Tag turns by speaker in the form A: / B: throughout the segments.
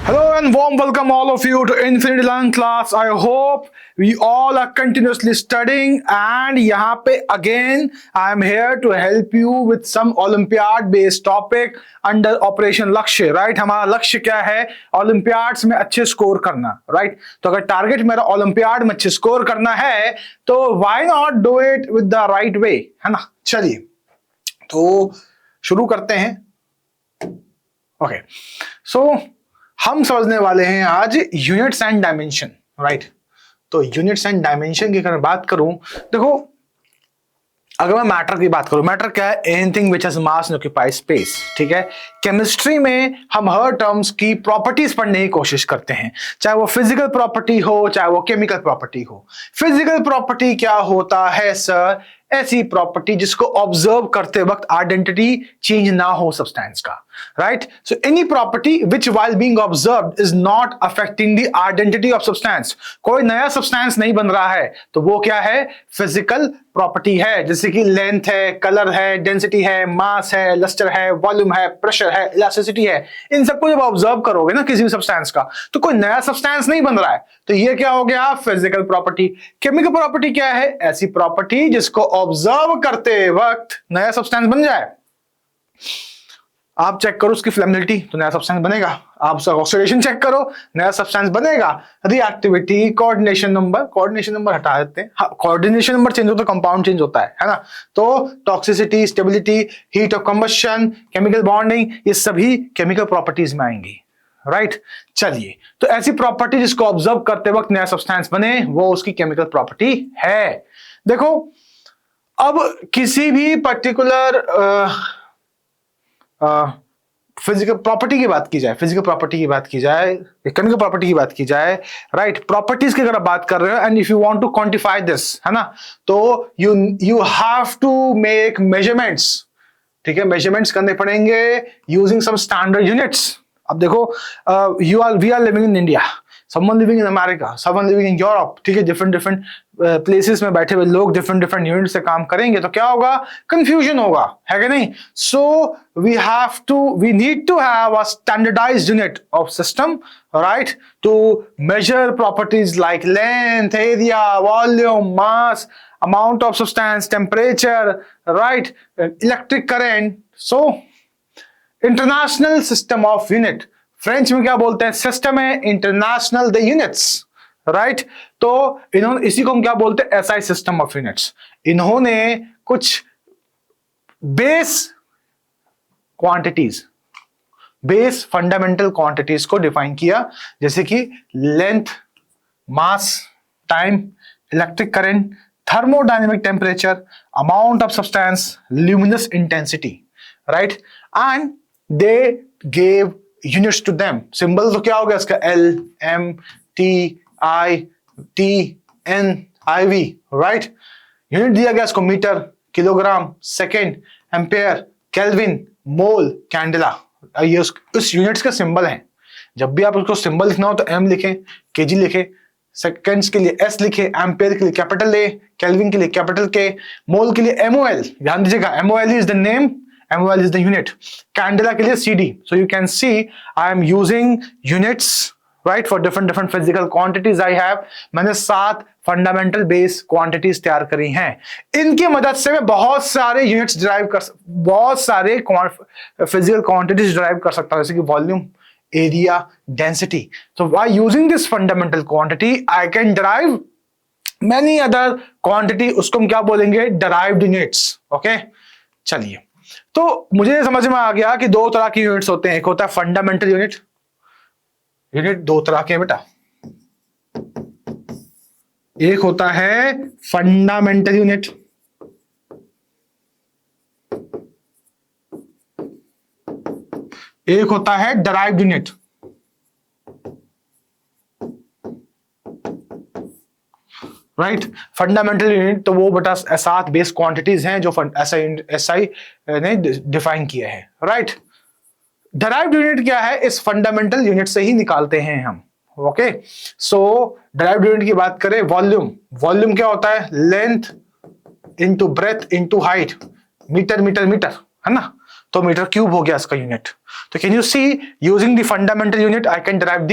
A: Hello and warm welcome all of you to Infinity Learn class. I hope we all are continuously studying and यहाँ पे again I am here to help you with some Olympiad based topic under Operation लक्ष्य. Right? हमारा लक्ष्य क्या है? Olympiads में अच्छे score करना. Right? तो अगर टारगेट मेरा Olympiad में अच्छे स्कोर करना है तो why not do it with the right way? है ना? चलिए तो शुरू करते हैं. ओके सो हम समझने वाले हैं आज यूनिट्स एंड डायमेंशन. राइट, तो यूनिट्स एंड डायमेंशन की अगर बात करूं, देखो अगर मैं मैटर की बात करूं, मैटर क्या है? Anything which has mass and occupies space. ठीक है, केमिस्ट्री में हम हर टर्म्स की प्रॉपर्टीज पढ़ने की कोशिश करते हैं, चाहे वो फिजिकल प्रॉपर्टी हो चाहे वो केमिकल प्रॉपर्टी हो. फिजिकल प्रॉपर्टी क्या होता है सर? ऐसी प्रॉपर्टी जिसको ऑब्जर्व करते वक्त आइडेंटिटी चेंज ना हो सब्सटेंस का. Right, so any property which while being observed is not affecting the identity of substance. कोई नया सब्सटेंस नहीं बन रहा है तो वो क्या है? फिजिकल प्रॉपर्टी है. जैसे कि लेंथ है, कलर है, डेंसिटी है, मास है, लस्टर है, वॉल्यूम है, प्रेशर है, इलास्टिसिटी है. इन सबको जब ऑब्जर्व करोगे ना किसी भी सब्सटेंस का, तो कोई नया सब्सटेंस नहीं बन रहा है, तो ये क्या हो गया? Physical property. केमिकल प्रॉपर्टी क्या है? ऐसी प्रॉपर्टी जिसको ऑब्जर्व करते वक्त नया सब्सटेंस बन जाए. आप चेक करो उसकी फ्लेमिलिटी तो नया सब्सटेंस बनेगा. आप उसका ऑक्सीडेशन चेक करो, नया सब्सटेंस बनेगा. रिएक्टिविटी, कोऑर्डिनेशन नंबर हटा देते हैं. हाँ, कोऑर्डिनेशन नंबर चेंज होता है, कंपाउंड चेंज होता है ना. तो toxicity, stability, heat of combustion, chemical bonding, ये सभी केमिकल प्रॉपर्टीज में आएंगी. राइट, चलिए तो ऐसी प्रॉपर्टी जिसको ऑब्जर्व करते वक्त नया सब्सटेंस बने वो उसकी केमिकल प्रॉपर्टी है. देखो अब किसी भी पर्टिकुलर फिजिकल प्रॉपर्टी की बात की जाए, फिजिकल प्रॉपर्टी की बात की जाए, केमिकल प्रॉपर्टी की बात की जाए, राइट, प्रॉपर्टीज की अगर बात कर रहे हो and if you want to quantify this, है ना, तो you have to make measurements. ठीक है, मेजरमेंट्स करने पड़ेंगे यूजिंग सम स्टैंडर्ड यूनिट्स. अब देखो we are living in India, someone living in America, someone living in Europe. ठीक है, डिफरेंट प्लेसेस में बैठे हुए लोग डिफरेंट यूनिट से काम करेंगे तो क्या होगा? कंफ्यूजन होगा, है कि नहीं? So we need to have a standardized unit of system, right, to measure properties like length, area, volume, mass, amount of substance, temperature, right, electric current. So international system of unit, French में क्या बोलते हैं? System है international the units. Right, तो इन्होंने इसी को हम क्या बोलते हैं? SI system of units. इन्होंने कुछ base quantities, base fundamental quantities को डिफाइन किया, जैसे कि length, mass, time, electric current, thermodynamic temperature, amount of substance, luminous intensity. Right, and they gave units to them. Symbol तो क्या हो गया इसका? L, M, T, I, T, N, IV. Right, unit दिया गया इसको metre, kilogram, second, ampere, kelvin, mole, candela. ये उस यूनिट्स का सिंबल है. जब भी आप उसको सिंबल लिखना हो तो M लिखें, केजी लिखें, सेकेंड्स के लिए S लिखें, एम्पेयर के लिए कैपिटल A, केल्विन के लिए कैपिटल K, मोल के लिए MOL. ध्यान दीजिएगा, MOL is the name, MOL is the unit. Candela के लिए CD. So you can see I am using units, right, for different physical quantities I have. मैंने 7 fundamental base quantities तैयार करी हैं. इनकी मदद से मैं बहुत सारे यूनिट्स डिराइव कर, बहुत सारे फिजिकल क्वांटिटीज डिराइव कर सकता हूं, जैसे कि volume, area, density. So by using this fundamental quantity I can derive many other quantity. उसको हम क्या बोलेंगे? derived units. ओके, चलिए तो मुझे समझ में आ गया कि दो तरह की यूनिट्स होते हैं. एक होता है फंडामेंटल यूनिट. यूनिट दो तरह के हैं बेटा. एक होता है फंडामेंटल यूनिट, एक होता है derived unit. Right, fundamental unit तो वो बेटा 7 बेस क्वांटिटीज हैं जो एसआई ने डिफाइन किया है. राइट, डराइव्ड यूनिट क्या है? इस फंडामेंटल यूनिट से ही निकालते हैं हम. ओके, सो डराइव्ड यूनिट की बात करें, वॉल्यूम. वॉल्यूम क्या होता है? Length into breadth into height, metre metre metre, है ना. तो मीटर क्यूब हो गया इसका यूनिट। तो can you see using the fundamental unit I can derive the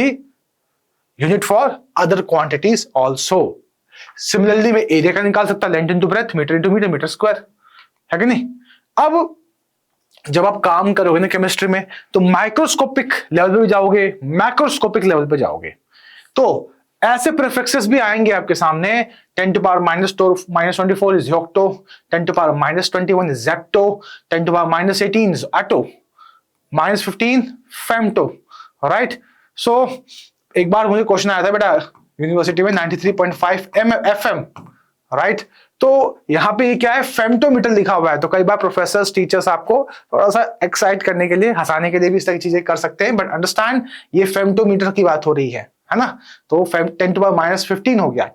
A: unit for other quantities also. Similarly मैं एरिया का निकाल सकता, length into breadth, metre into metre, metre square, है कि नहीं। अब जब आप काम करोगे ना केमिस्ट्री में तो माइक्रोस्कोपिक लेवल पे भी जाओगे, मैक्रोस्कोपिक लेवल पे जाओगे, तो ऐसे प्रीफिक्सेस भी आएंगे आपके सामने। 10 to power -24 is octo, 10 to power -21 is zepto, 10 to power -18 is atto, -15 femto, right. So एक बार मुझे क्वेश्चन आया था बेटा यूनिवर्सिटी में 93.5 FM, राइट। तो यहां पे क्या है, फेम्टोमीटर लिखा हुआ है। तो कई बार प्रोफेसर्स टीचर्स आपको थोड़ा सा एक्साइट करने के लिए, हंसाने के लिए भी इस तरह की चीजें कर सकते हैं, बट अंडरस्टैंड ये फेम्टोमीटर की बात हो रही है ना। तो 10 to power -15 हो गया,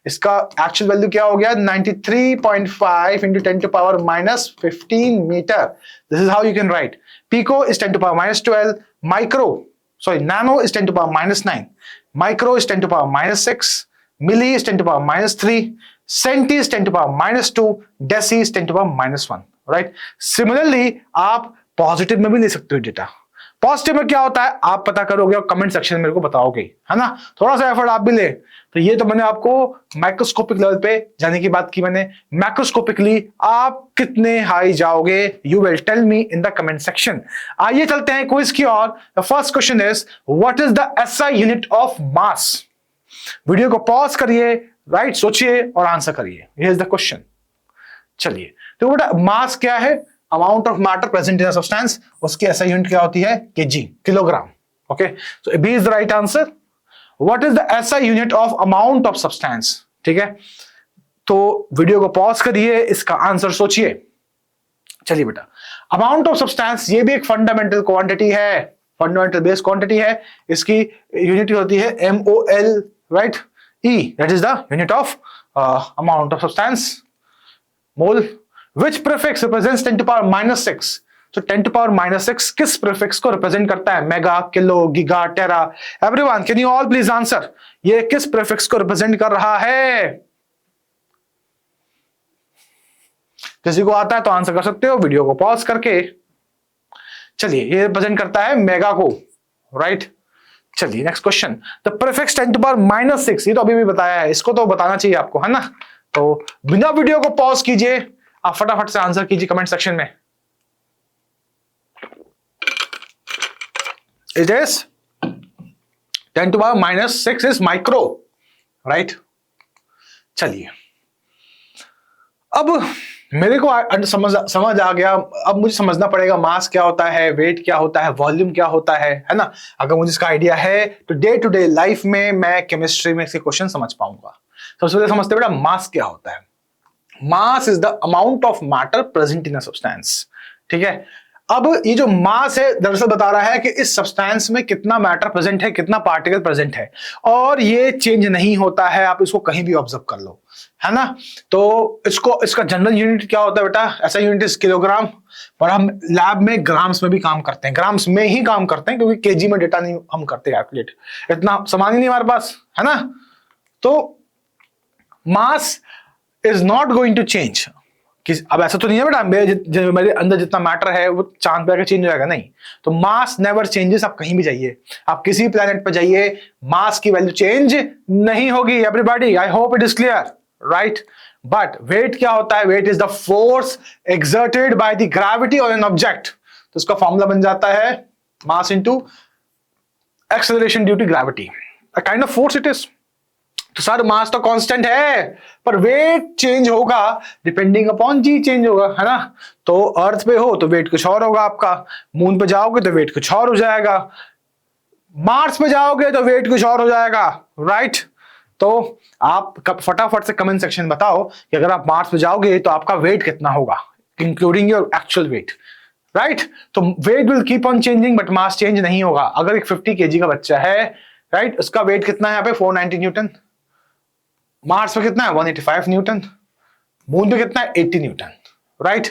A: इसका एक्चुअल वैल्यू क्या हो गया 93.5 into 10 to power -15 metre. This is how you can write. Pico is 10 to power -12, nano is 10 to power -9, micro is 10 to power -6, milli is 10 to power -3, centi is 10 to power -2, deci is 10 to power -1, right. Similarly आप positive में भी ले सकते हो data. Positive में क्या होता है आप पता करोगे और कमेंट सेक्शन में मेरे को बताओगे, है ना। थोड़ा सा एफर्ट आप भी ले। तो ये तो मैंने आपको माइक्रोस्कोपिक लेवल पे जाने की बात की मैंने। मैक्रोस्कोपिकली आप कितने हाई जाओगे, you will tell me in the comment section. आइए चलते हैं क्विज की ओर। The first question is what is the SI unit of mass. Video को पॉज करिए, राइट, सोचिए और आंसर करिए। Here is the question. चलिए तो बेटा मास क्या है, amount of matter present in a substance, उसकी एसआई यूनिट क्या होती है KG, kilogram. Okay, so B is the right answer. What is the SI unit of amount of substance, ठीक है। तो वीडियो को पॉज करिए, इसका आंसर सोचिए। चलिए बेटा, अमाउंट ऑफ सब्सटेंस ये भी एक फंडामेंटल क्वांटिटी है, फंडामेंटल बेस क्वांटिटी है। इसकी यूनिट होती है MOL, right, E, that is the unit of amount of substance, mole. Which prefix represents 10 to power -6? So 10 to power -6 किस prefix को represent करता है? Mega, kilo, giga, tera. Everyone, can you all please answer? ये किस prefix को represent कर रहा है? किसी को आता है तो आंसर कर सकते हो वीडियो को पॉज करके। चलिए, ये represent करता है मेगा को, राइट। चलिए next question. The prefix 10 to power -6, ये तो अभी भी बताया है, इसको तो बताना चाहिए आपको, है ना। तो बिना वीडियो को पॉज कीजिए, आप फटाफट से आंसर कीजिए कमेंट सेक्शन में। It is 10 to power -6 is micro, right. चलिए, अब मेरे को समझ आ गया। अब मुझे समझना पड़ेगा मास क्या होता है, वेट क्या होता है, वॉल्यूम क्या होता है ना। अगर मुझे इसका आइडिया है तो डे टू डे लाइफ में मैं केमिस्ट्री में इसके क्वेश्चन समझ पाऊंगा। सबसे पहले समझते बेटा मास क्या होता है। Mass is the amount of matter present in a substance, ठीक है। अब ये जो मास है दरअसल बता रहा है कि इस सब्सटेंस में कितना मैटर प्रेजेंट है, कितना पार्टिकल प्रेजेंट है, और ये चेंज नहीं होता है। आप इसको कहीं भी ऑब्जर्व कर लो, है ना। तो इसका जनरल यूनिट क्या होता है बेटा, ऐसा यूनिट इज किलोग्राम, पर हम लैब में ग्राम्स में भी काम करते हैं, ग्राम्स में ही काम करते हैं, क्योंकि केजी में डेटा नहीं हम करते कैलकुलेट, इतना सामान ही नहीं हमारे पास, है ना। तो mass is not going to change. अब ऐसा तो नहीं है बेटा मेरे अंदर जितना मैटर है वो चांद पे आके चेंज हो जाएगा, नहीं। तो मास नेवर चेंजेस। आप कहीं भी जाइए, आप किसी प्लेनेट पे जाइए, मास की वैल्यू चेंज नहीं होगी। Everybody, I hope it is clear, right. But weight क्या होता है, weight is the force exerted by the gravity on an object. तो इसका फॉर्मूला बन जाता है mass into acceleration due to gravity, a kind of force it is. तो sir mass तो कांस्टेंट है, पर वेट चेंज होगा डिपेंडिंग अपॉन जी, चेंज होगा, है ना। तो अर्थ पे हो तो वेट कुछ और होगा आपका, मून पे जाओगे तो वेट कुछ और हो जाएगा, मार्स पे जाओगे तो वेट कुछ और हो जाएगा, राइट। तो आप फटाफट से कमेंट सेक्शन बताओ कि अगर आप मार्स पे जाओगे तो आपका वेट कितना होगा, including your actual weight, right. तो weight will keep on changing but mass change नहीं होगा। अगर एक 50 kg का बच्चा है, राइट, उसका वेट कितना है यहाँ पे 490 न्यूटन, मार्स पे कितना है 185 न्यूटन, मून पे कितना है 80 न्यूटन, राइट।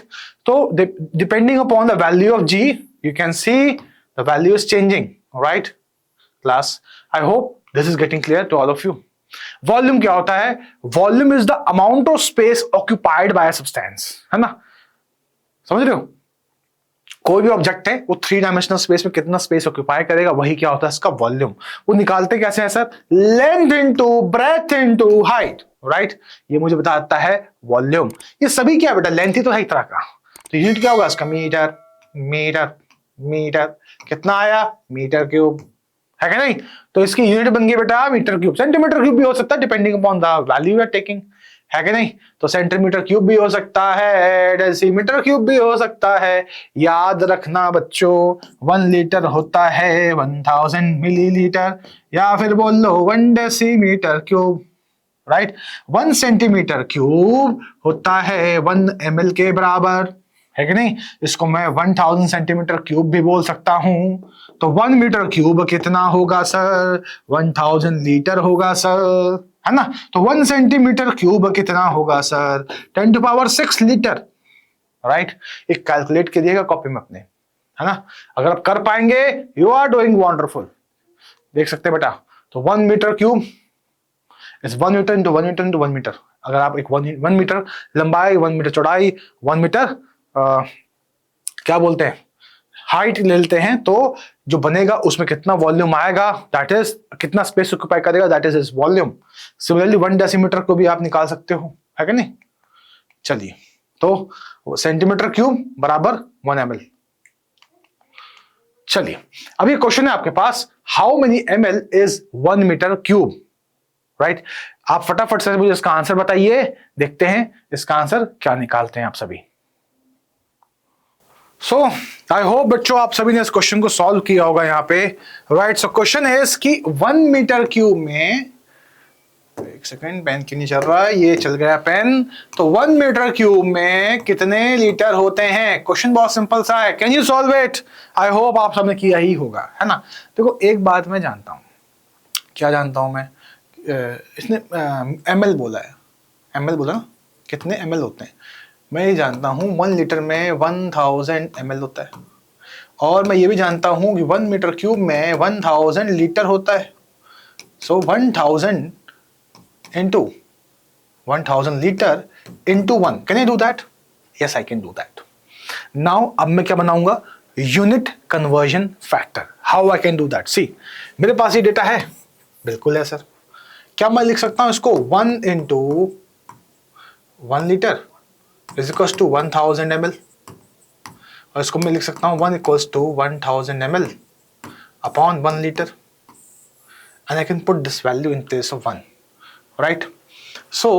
A: तो depending upon the value of g you can see the value is changing, right class. I hope this is getting clear to all of you. Volume क्या होता है, volume is the amount of space occupied by a substance, है ना, समझ रहे हो। कोई भी ऑब्जेक्ट है वो 3 डायमेंशनल स्पेस में कितना स्पेस ऑक्यूपाई करेगा, वही क्या होता है इसका वॉल्यूम। वो निकालते कैसे हैं sir? Length into breadth into height, right. ये मुझे बताता है वॉल्यूम। ये सभी क्या बेटा, लेंथ ही तो है एक तरह का। तो यूनिट क्या होगा इसका? Metre metre metre. कितना आया? मीटर क्यूब, है क्या नहीं? तो इसकी यूनिट बन गई बेटा मीटर क्यूब। सेंटीमीटर क्यूब भी हो सकता है depending upon the value you are taking, है कि नहीं? तो सेंटीमीटर क्यूब भी हो सकता है, डेसीमीटर क्यूब भी हो सकता है। याद रखना बच्चों, 1 लीटर होता है 1000 मिलीलीटर, या फिर बोल लो 1 decimetre cube, right. 1 centimetre cube होता है 1 ml के बराबर, है कि नहीं? इसको मैं 1000 सेंटीमीटर क्यूब भी बोल सकता हूं। तो 1 मीटर क्यूब कितना होगा सर? 1000 लीटर होगा सर, है ना? तो 1 सेंटीमीटर क्यूब कितना होगा sir? 10 to power 6 litre, right. एक कैलकुलेट कीजिएगा कॉपी में अपने, है ना? अगर आप कर पाएंगे यू आर डूइंग वंडरफुल। देख सकते हैं बेटा, तो 1 metre cube is 1 metre into 1 metre into 1 metre. अगर आप एक 1 मीटर लंबाई, 1 मीटर चौड़ाई, 1 मीटर क्या बोलते हैं हाइट ले लेते हैं, तो जो बनेगा उसमें कितना वॉल्यूम आएगा, दैट इज कितना स्पेस ऑक्यूपाई करेगा, that is is volume. Similarly 1 decimetre को भी आप निकाल सकते हो, है कि नहीं? चलिए, तो सेंटीमीटर क्यूब बराबर 1 ml। चलिए, अब ये क्वेश्चन है आपके पास, how many ml is 1 metre cube, right. आप फटाफट से मुझे इसका आंसर बताइए, देखते हैं इसका आंसर क्या निकालते हैं आप सभी। सो आई होप बच्चों आप सभी ने इस क्वेश्चन को सॉल्व किया होगा यहाँ पे, राइट। सो क्वेश्चन है कि 1 मीटर क्यूब में, एक सेकंड, पेन क्यों नहीं चल रहा है? ये चल गया पेन। तो 1 मीटर क्यूब में कितने लीटर होते हैं? क्वेश्चन बहुत सिंपल सा है, can you solve it? I hope आप सबने किया ही होगा, है ना? देखो एक बात मैं जानता हूं, क्या जानता हूं मैं? इसने ml बोला है, ml बोला ना, कितने ml होते हैं? मैं ये जानता हूँ 1 लीटर में 1000 ml होता है, और मैं ये भी जानता हूँ कि 1 मीटर क्यूब में 1000 लीटर होता है। So 1000 into 1000 litre into 1, can I do that? Yes I can do that. Now अब मैं क्या बनाऊंगा? Unit conversion factor. How I can do that? See, मेरे पास ये डेटा है, बिल्कुल है सर। क्या मैं लिख सकता हूं इसको? 1 into 1 litre is equals to 1000 ml, और इसको मैं लिख सकता हूं 1 equals to 1000 ml upon 1 litre, and I can put this value in place of 1, right. So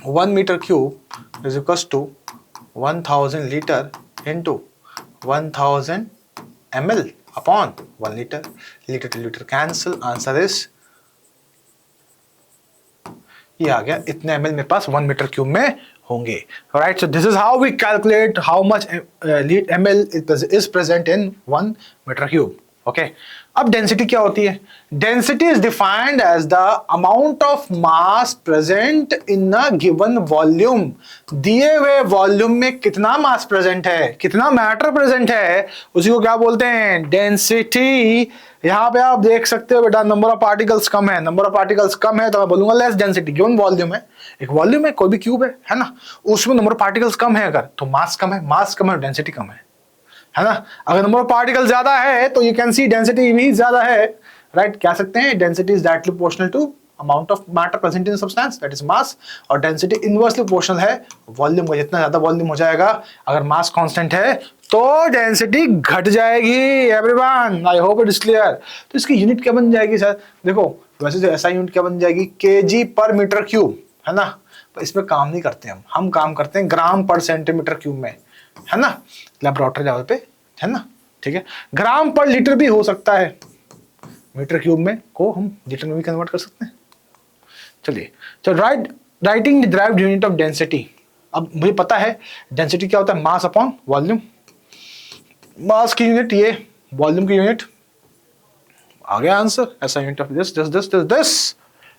A: 1 metre cube is equals to 1000 litre into 1000 ml upon 1 litre. Litre to litre cancel, answer is ये आ गया, इतने ml मेरे पास 1 metre cube में होंगे, right. So this is how we calculate how much ml is present in 1 metre cube, okay. अब density क्या होती है? Density is defined as the amount of mass present in a given volume. दिए हुए volume में कितना मास present है, कितना मैटर प्रेजेंट है, उसी को क्या बोलते हैं? डेंसिटी। यहां पे आप देख सकते हो बेटा, नंबर ऑफ पार्टिकल्स कम है, नंबर ऑफ पार्टिकल्स कम है तो मैं बोलूंगा लेस डेंसिटी। गिवन वॉल्यूम है, एक वॉल्यूम है, कोई भी क्यूब है ना, उसमें नंबर ऑफ पार्टिकल्स कम है अगर, तो मास कम है, मास कम है, डेंसिटी कम है ना। अगर नंबर ऑफ पार्टिकल ज्यादा है तो यू कैन सी डेंसिटी भी ज्यादा है, राइट। कह सकते हैं density is directly proportional to amount of matter present in substance, that is mass, और डेंसिटी इनवर्सली प्रोपोर्शनल है वॉल्यूम का। जितना ज्यादा वॉल्यूम हो जाएगा, अगर मास कांस्टेंट है तो डेंसिटी घट जाएगी। Everyone, I hope it is clear. तो इसकी यूनिट क्या बन जाएगी सर? देखो वैसे तो ऐसा यूनिट क्या बन जाएगी? केजी पर मीटर क्यूब, है ना। पर इसमें काम नहीं करते हम काम करते हैं ग्राम पर सेंटीमीटर क्यूब में, है ना, लैबोरेटरी लेवल पे, है ना, ठीक है। ग्राम पर लीटर भी हो सकता है, मीटर क्यूब में को हम लीटर में भी कन्वर्ट कर सकते हैं। चलिए, तो writing the derived unit of density. अब मुझे पता है डेंसिटी क्या होता है? Mass upon volume. मास की यूनिट ये, वॉल्यूम की यूनिट, आ गया आंसर। ऐसा unit of this this this this this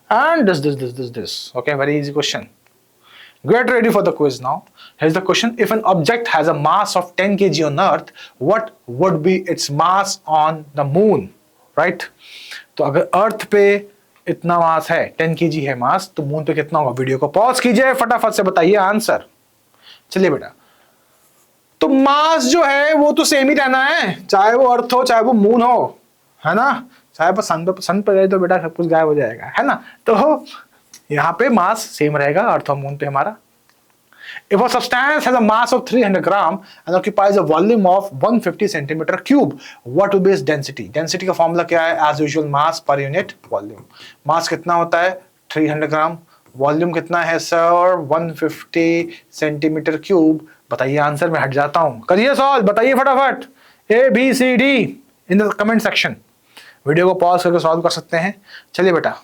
A: and this this this this this. Okay, very easy question. Get ready for the quiz now. Here's the question. If an object has a mass of 10 kg on Earth, what would be its mass on the moon? Right? तो अगर अर्थ पे इतना मास है, 10 kg है मास, तो moon पे कितना होगा? वीडियो को पॉज कीजिए, फटाफट से बताइए आंसर। चलिए बेटा, तो मास जो है वो तो सेम ही रहना है, चाहे वो अर्थ हो चाहे वो मून हो, है ना। चाहे वो सन पर गए तो बेटा सब कुछ गायब हो जाएगा, है ना। तो यहाँ पे मास सेम रहेगा अर्थ और मून पे हमारा। If a substance has a mass of 300 gram and occupies a volume of 150 centimeter cube, what will be its density? Density का फॉर्मूला क्या है? As usual, mass per unit volume. मास कितना होता है? 300 ग्राम। वॉल्यूम कितना है सर? 150 centimetre cube. बताइए answer, में हट जाता हूं। करिए सॉल्व, बताइए फटाफट। ABCD in the comment section. Video को पॉज करके सॉल्व कर सकते हैं। चलिए बेटा,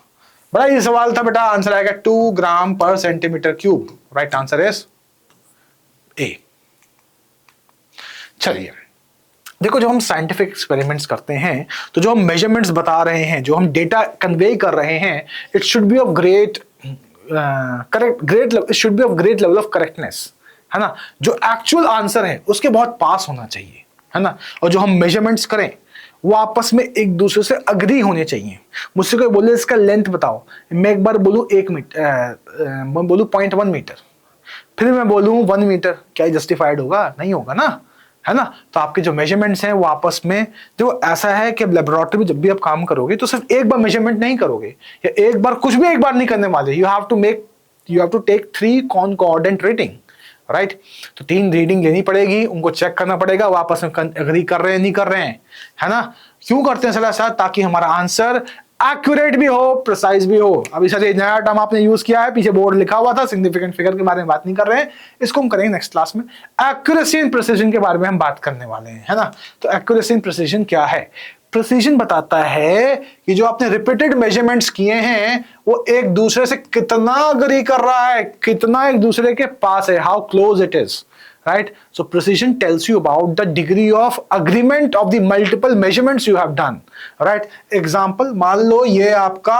A: बड़ा ये सवाल था बेटा। आंसर आएगा 2 ग्राम पर centimetre cube. Right answer is a. चलिए देखो, जब हम साइंटिफिक एक्सपेरिमेंट्स करते हैं तो जो हम मेजरमेंट्स बता रहे हैं, जो हम डेटा कन्वे कर रहे हैं, it should be of great it should be of great level of correctness, है ना। जो एक्चुअल आंसर है उसके बहुत पास होना चाहिए, है ना। और जो हम मेजरमेंट्स करें वो आपस में एक दूसरे से अग्री होने चाहिए। मुझसे कोई बोले इसका लेंथ बताओ, मैं एक बार बोलूं 1 मीटर, मैं बोलूं 0.1 मीटर, फिर मैं बोलूं 1 मीटर, क्या जस्टिफाइड होगा? नहीं होगा ना, है ना। तो आपके जो मेजरमेंट्स हैं वो आपस में, जो ऐसा है कि अब लेबोरेटरी में जब भी आप काम करोगे तो सिर्फ एक बार मेजरमेंट नहीं करोगे, या एक बार कुछ भी एक बार नहीं करने वाले। You have to take 3 concordant reading, right. तो 3 रीडिंग लेनी पड़ेगी, उनको चेक करना पड़ेगा वो आपस में एग्री कर रहे हैं नहीं कर रहे हैं, है ना। क्यों करते हैं सर ऐसा? ताकि हमारा आंसर एक्यूरेट भी हो, प्रिसाइज भी हो। अभी सर ये नया टर्म आपने यूज किया है, पीछे बोर्ड लिखा हुआ था, सिग्निफिकेंट फिगर के बारे में बात नहीं कर रहे हैं, इसको हम करेंगे नेक्स्ट क्लास में। एक्यूरेसी एंड प्रिसिजन के बारे में हम बात करने वाले हैं, है ना। तो एक्यूरेसी एंड प्रिसिजन क्या है? प्रिसिजन बताता है कि जो आपने रिपीटेड मेजरमेंट्स किए हैं वो एक दूसरे से कितना अग्री कर रहा है, कितना एक दूसरे के पास है, how close it is, right? So precision tells you about the degree of agreement of the multiple measurements you have done, right? Example, मान लो ये आपका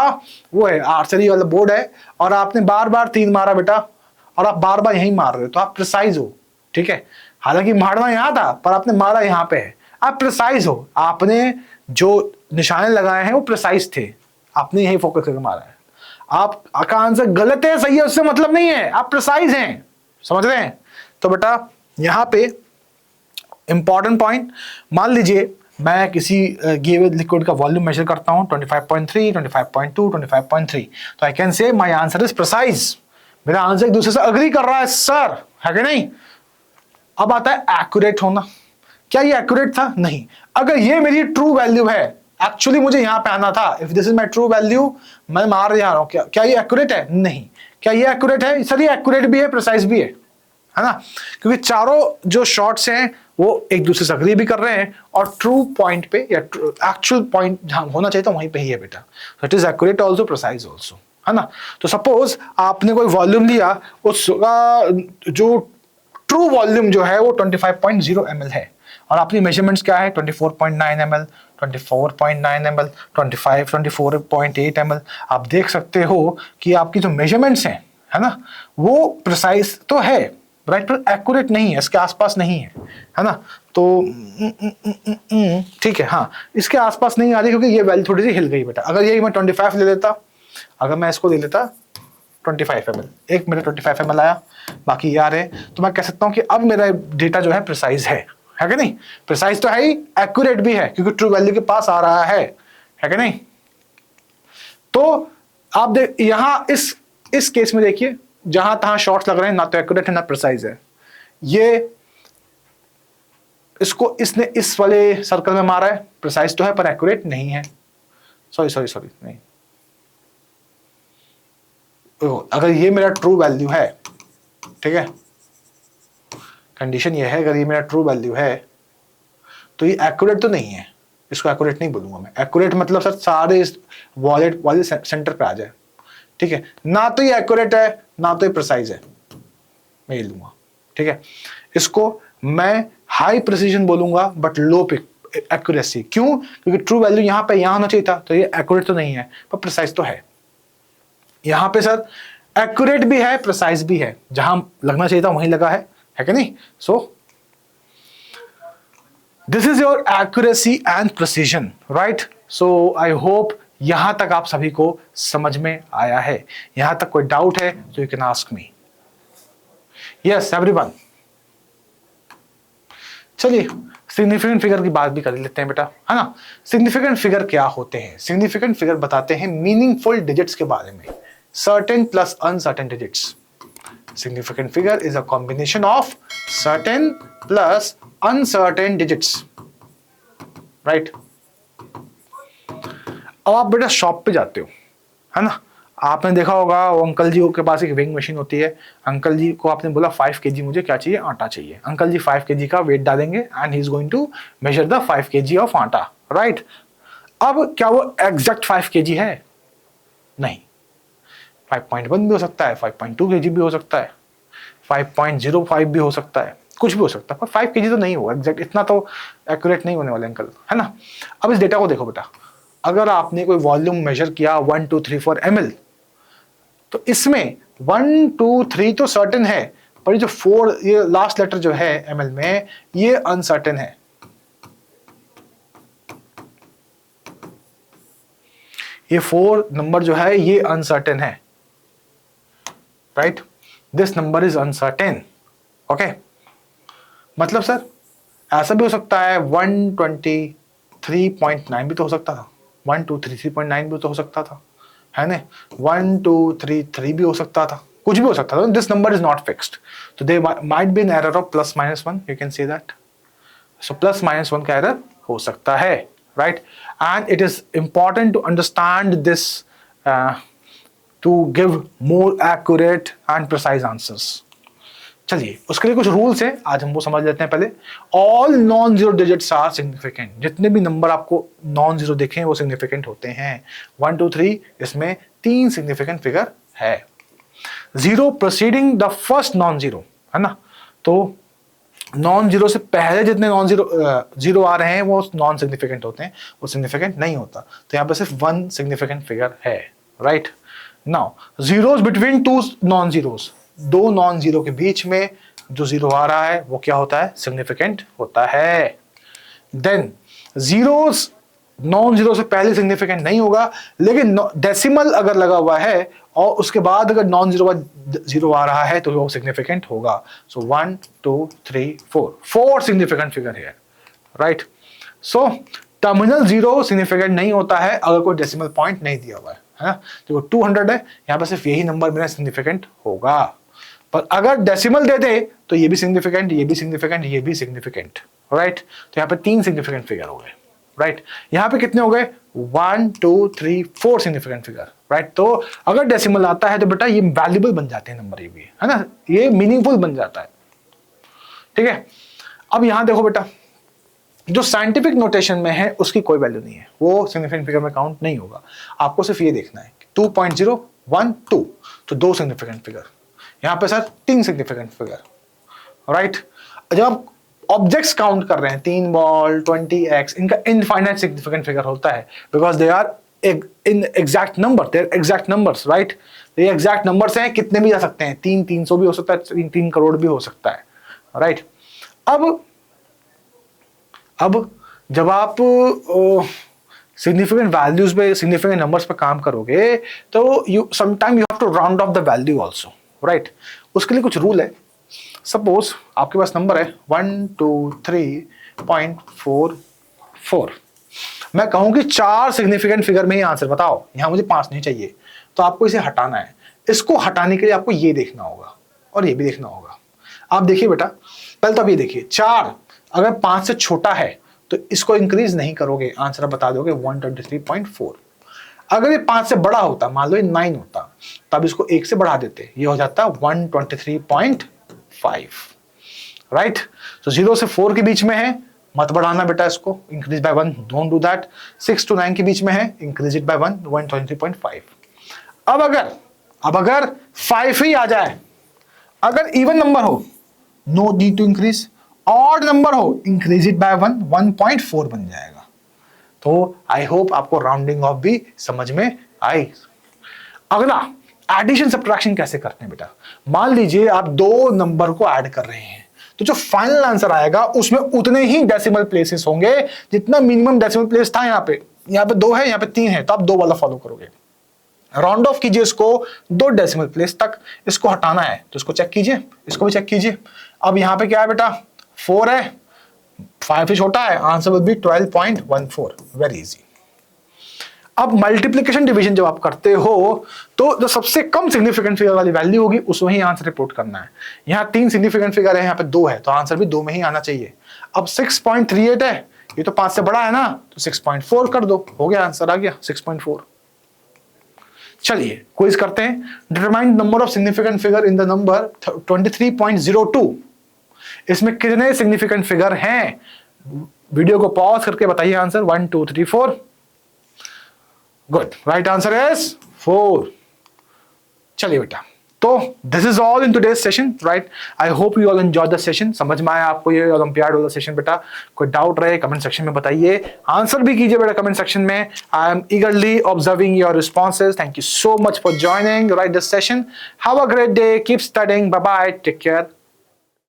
A: वो है आर्चरी वाला बोर्ड है और आपने बार बार 3 मारा बेटा, और आप बार बार यहीं मार रहे हो, तो आप प्रिसाइज हो, ठीक है। हालांकि मारना यहाँ था पर आपने मारा यहाँ पे है, आप प्रिसाइज हो। आपने जो निशाने लगाए हैं वो प्रिसाइज थे, आपने यही फोकस करके मारा है। आपका आंसर गलत है सही है उससे मतलब नहीं है, आप प्रिसाइज हैं, समझ रहे हैं। तो बेटा यहां पे इंपॉर्टेंट पॉइंट, मान लीजिए मैं किसी गिवन लिक्विड का वॉल्यूम मेजर करता हूं 25.3, 25.2, 25.3, तो I can say my answer is precise. मेरा आंसर एक दूसरे से अग्री कर रहा है सर, है कि नहीं। अब आता है एक्यूरेट होना। क्या ये एक्यूरेट था? नहीं। अगर ये मेरी ट्रू वैल्यू है, एक्चुअली मुझे यहां पे आना था, if this is my true value, मैं मार जा रहा हूं, क्या ये एक्यूरेट है? नहीं। क्या ये एक्यूरेट है? सर ये एक्यूरेट भी है, प्रिसाइज भी है ना, क्योंकि चारों जो शॉट्स हैं वो एक दूसरे से अग्री भी कर रहे हैं और ट्रू पॉइंट पे या एक्चुअल पॉइंट जहां होना चाहिए था वहीं पे ही है बेटा। So it is accurate also, precise also, है ना। तो सपोज आपने कोई वॉल्यूम लिया, उसका जो ट्रू वॉल्यूम जो है वो 25.0 ml है और आपकी मेजरमेंट्स क्या है? 24.9 ml, 24.9 ml, 24.8 ml। आप देख सकते हो कि आपकी जो मेजरमेंट्स हैं, है ना, वो प्रिसाइज तो है, राइट, पर एक्यूरेट नहीं है, इसके आसपास नहीं है ना। तो ठीक है, हाँ, इसके आसपास नहीं आ रही क्योंकि ये वैल्यू थोड़ी सी हिल गई बेटा। अगर यही मैं 25 ले लेता, अगर मैं इसको ले लेता 25 ml, एक मेरा 25 ml आया, बाकी ये आ रहे, तो मैं कह सकता हूं कि अब मेरा डेटा जो है प्रिसाइज है कि नहीं। प्रिसाइज तो है ही, एक्यूरेट भी है क्योंकि ट्रू वैल्यू के पास आ रहा है कि नहीं। तो आप देख यहां इस केस में देखिए, जहां तहां शॉर्ट्स लग रहे हैं, ना तो एक्यूरेट है ना प्रिसाइज है। ये इसको इसने इस वाले सर्कल में मारा है, प्रिसाइज तो है पर एक्यूरेट नहीं है। सॉरी नहीं। अगर ये मेरा ट्रू वैल्यू है, ठीक है, कंडीशन ये है, अगर ये मेरा ट्रू वैल्यू है तो ये एक्यूरेट तो नहीं है, इसको एक्यूरेट नहीं बोलूंगा मैं। एक्यूरेट मतलब सर सारे इस वॉलेट वाले सेंटर पे आ जाए, ठीक है। ना तो ये एक्यूरेट है ना तो ये प्रिसाइज है, मैं ये लूंगा, ठीक है। इसको मैं हाई प्रिसीजन बोलूंगा बट लो एक्यूरेसी। क्यों? क्योंकि ट्रू वैल्यू यहां पे यहां होना चाहिए था, तो ये एक्यूरेट तो नहीं है पर प्रिसाइज तो है। यहां पे सर एक्यूरेट भी है प्रिसाइज भी है, जहां लगना चाहिए था वहीं लगा है कि नहीं। सो this is your accuracy and precision, right. So I hope यहां तक आप सभी को समझ में आया है। यहां तक कोई डाउट है तो you can ask me. Yes everyone. चलिए सिग्निफिकेंट फिगर की बात भी कर लेते हैं बेटा, है ना। सिग्निफिकेंट फिगर क्या होते हैं? सिग्निफिकेंट फिगर बताते हैं मीनिंगफुल डिजिट्स के बारे में, certain plus uncertain digits. Significant figure is a combination of certain plus uncertain digits, right. अब आप बेटा शॉप पे जाते हो, है ना, आपने देखा होगा वो अंकल जी के पास एक वेइंग मशीन होती है। अंकल जी को आपने बोला 5 kg मुझे क्या चाहिए, आटा चाहिए। अंकल जी 5 kg का वेट डालेंगे and he is going to measure the 5 kg of atta, right. अब क्या वो एग्जैक्ट 5 kg है? नहीं, 5.1 भी हो सकता है, 5.2 kg भी हो सकता है, 5.05 भी हो सकता है, कुछ भी हो सकता है, पर 5 kg तो नहीं होगा एग्जैक्ट, इतना तो एक्यूरेट नहीं होने वाले अंकल, है ना। अब इस डेटा को देखो बेटा, अगर आपने कोई वॉल्यूम मेजर किया 1 2 3 4 ml, तो इसमें 1 2 3 तो सर्टेन है, पर जो 4 ये लास्ट लेटर जो है ml में ये अनसर्टेन है। ये 4 नंबर जो है ये अनसर्टेन है, right. This number is uncertain, okay. मतलब सर ऐसा भी हो सकता है 123.9 भी तो हो सकता था, 123.9 भी तो हो सकता था, है ना, 1233 भी हो सकता था, कुछ भी हो सकता था। This number is not fixed, तो they might be an error of +-1, you can say that. So +-1 का एरर हो सकता है, right. And it is important to understand this to give more accurate and precise answers. चलिए उसके लिए कुछ rules हैं, आज हम वो समझ लेते हैं पहले। All non zero digits are significant, जितने भी नंबर आपको नॉन जीरो दिखे वो सिग्निफिकेंट होते हैं। 1 2 3 इसमें 3 सिग्निफिकेंट फिगर है। Zero proceeding the first non zero, है ना, तो नॉन जीरो से पहले जितने नॉन जीरो आ रहे हैं वो नॉन सिग्निफिकेंट होते हैं, वो सिग्निफिकेंट नहीं होता। तो यहाँ पे सिर्फ 1 सिग्निफिकेंट फिगर है, right. Now zeros between 2 non zeros, 2 non zero के बीच में जो जीरो आ रहा है वो क्या होता है, सिग्निफिकेंट होता है। देन जीरोस नॉन जीरो से पहले सिग्निफिकेंट नहीं होगा, लेकिन डेसिमल अगर लगा हुआ है और उसके बाद अगर नॉन जीरो जीरो आ रहा है तो वो सिग्निफिकेंट होगा। सो 1 2 3 4 सिग्निफिकेंट फिगर है, right. So terminal zero significant नहीं होता है अगर कोई डेसिमल पॉइंट नहीं दिया हुआ है ना। तो 200 है, यहाँ पर सिर्फ यही नंबर मेरा सिग्निफिकेंट होगा, पर अगर डेसिमल दे दे तो ये भी सिग्निफिकेंट, ये भी सिग्निफिकेंट, ये भी सिग्निफिकेंट, राइट। तो यहाँ पे 3 सिग्निफिकेंट फिगर हो गए, राइट। यहाँ पे कितने हो गए, 1 2 3 4 सिग्निफिकेंट फिगर, राइट। तो अगर डेसिमल आता है तो बेटा ये वैल्यूबल बन जाते हैं नंबर, ये भी है ना, ये मीनिंगफुल बन जाता है, ठीक है। अब यहाँ देखो बेटा, जो साइंटिफिक नोटेशन में है उसकी कोई वैल्यू नहीं है, वो सिग्निफिकेंट फिगर में काउंट नहीं होगा। आपको सिर्फ ये देखना है 2.012, तो 2 सिग्निफिकेंट फिगर, यहाँ पे सर 3 सिग्निफिकेंट फिगर, राइट। जब आप ऑब्जेक्ट्स काउंट कर रहे हैं, 3 बॉल 20x, इनका इनफाइनाइट सिग्निफिकेंट फिगर होता है, because they are in exact number, they are exact numbers, right. ये एग्जैक्ट नंबर्स हैं, कितने भी जा सकते हैं, 300 भी हो सकता है, 3 करोड़ भी हो सकता है, राइट। अब जब आप सिग्निफिकेंट वैल्यूज पे, सिग्निफिकेंट नंबर्स पे काम करोगे तो you sometime you have to round off the value also, right. उसके लिए कुछ रूल है। सपोज आपके पास नंबर है 123.44, मैं कहूं कि 4 सिग्निफिकेंट फिगर में ही आंसर बताओ, यहां मुझे 5 नहीं चाहिए, तो आपको इसे हटाना है। इसको हटाने के लिए आपको ये देखना होगा और ये भी देखना होगा। आप देखिए बेटा, पहले तो आप ये देखिए, 4 अगर 5 से छोटा है तो इसको इंक्रीज नहीं करोगे, आंसर बता दोगे 123.4। अगर ये 5 से बड़ा होता, मान लो ये 9 होता, तब इसको 1 से बढ़ा देते, ये हो जाता 123.5, राइट। तो 0 से 4 के बीच में है, मत बढ़ाना बेटा इसको, increase by 1, don't do that. 6 to 9 के बीच में है, इंक्रीज इट बाय 1, 123.5। अब अगर 5 ही आ जाए, अगर इवन नंबर हो, no need to increase, odd number हो, इंक्रीज इट बाय 1, 1.4 बन जाएगा। तो आई होप आपको राउंडिंग ऑफ भी समझ में आई। अगला, एडिशन सब्ट्रैक्शन कैसे करते हैं बेटा। मान लीजिए आप 2 नंबर को ऐड कर रहे हैं, तो जो फाइनल आंसर आएगा उसमें उतने ही डेसिमल प्लेसेस होंगे जितना मिनिमम डेसिमल प्लेस था। यहाँ पे 2 है, यहाँ पे 3 है, तो आप 2 वाला फॉलो करोगे। राउंड ऑफ कीजिए इसको 2 डेसिमल प्लेस तक, इसको हटाना है तो इसको चेक कीजिए, इसको भी चेक कीजिए। अब यहाँ पे क्या है बेटा, 4 है, 5 से छोटा है, answer will be 12.14. Very easy. अब मल्टीप्लीकेशन डिवीजन जब आप करते हो तो जो सबसे कम सिग्निफिकेंट फिगर वाली वैल्यू होगी उसमें ही आंसर रिपोर्ट करना है. यहाँ 3 सिग्निफिकेंट फिगर है, यहाँ पे 2 है, तो आंसर भी 2 में ही आना चाहिए. अब 6.38 है, ये तो 5 से बड़ा है ना, तो 6.4 कर दो, हो गया, आंसर आ गया 6.4. चलिए क्विज करते हैं. Determine number of significant figure in the number 23.02. इसमें कितने सिग्निफिकेंट फिगर हैं? वीडियो को पॉज करके बताइए answer. 1 2 3 4. Good, right answer is 4. चलिए बेटा, तो this is all in today's session, right. I hope you all enjoy the session. समझ में आया आपको ये ओलंपियाड वाला सेशन बेटा? कोई डाउट रहे कमेंट सेक्शन में बताइए, आंसर भी कीजिए बेटा कमेंट सेक्शन में. I am eagerly observing your responses. Thank you so much for joining, right, this session. Have a great day, keep studying, bye bye, take care.